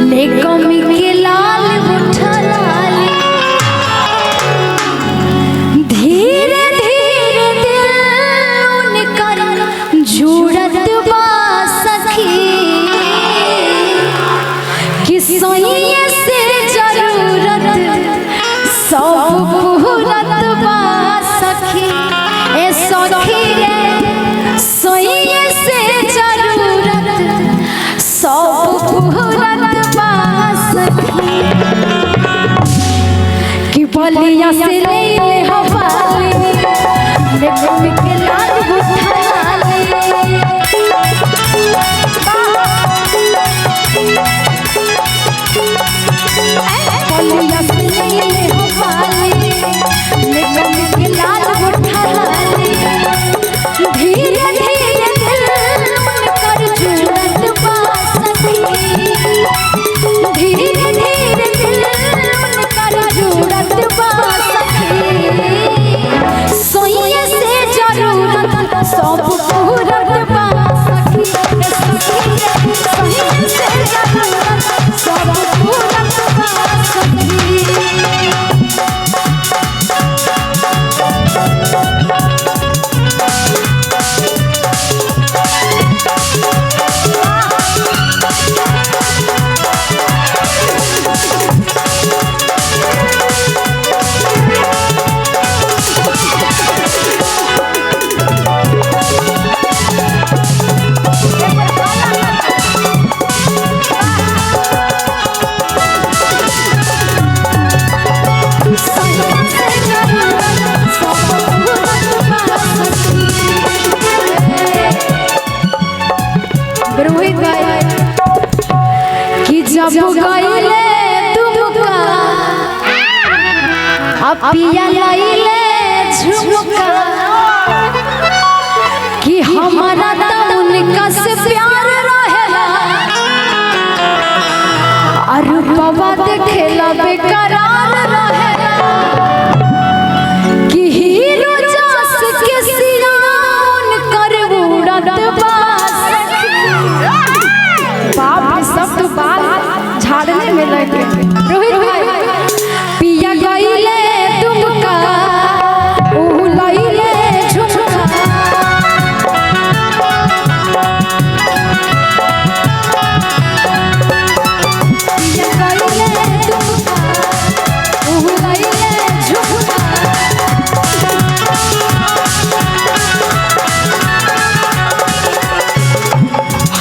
ले कमी के लाल उठा लाली धीरे धीरे दिल उनकर जुड़त बा सखी कि सोइए से जरूरत सब पूरत बा सखी ए सखी रे सोइए से जरूरत सब पूरत बा सखी कि बलिया से ले ले हवाली ले कमी के लाल उठा लाली बलिया से ले ले हवाली ले कमी के लाल उठा लाली धीरे धीरे दिल उनकर जुड़त बा सखी धीरे धीरे दिल उनकर जुड़त बा सखी सोइए से जरूरत सब पूरत बा सखी सोइए से जरूरत सब पूरत बा सखी कि जब गईले तुमका पिया लईले झुमका कि हमारा तो उनका से प्यार रहेला और रूपवा देखेला बेकरार रहेला कि हीरो जस के सिया उनकर उड़त बा बाप सब तो बाल झाड़ने में लगे रोहित भाई पिया गईले तुमका ऊ लईले झुमका पिया गईले तुमका ऊ लईले झुमका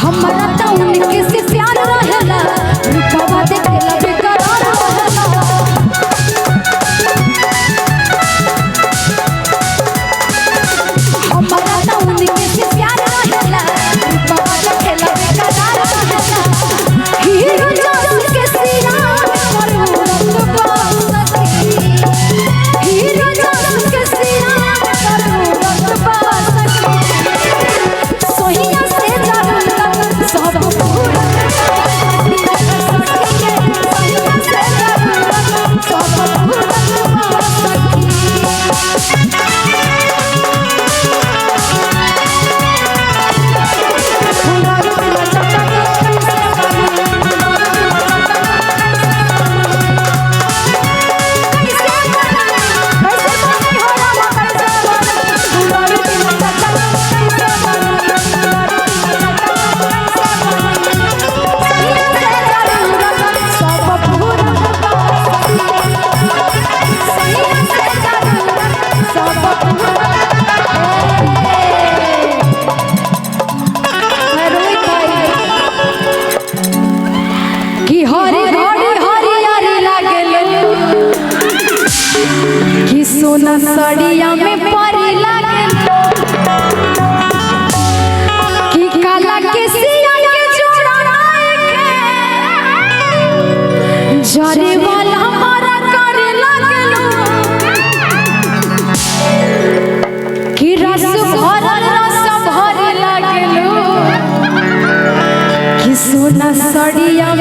हमरा तो उनके से प्यार रहेला रूपवा देखेला बेकरार रहेला हमरा तो उनके से प्यार रहेला रूपवा देखेला बेकरार रहेला हीरो जस के सिया पर उड़त बा सखी हीरो जस के सिया पर उड़त बा सखी सोहिया से जरूरत सब पूरत सोना सड़िया में परी लागे कि काला के सिया के जोड़ा के जरे वाला हमारा करे लागलो कि रस भरे लागलो कि सोना सड़िया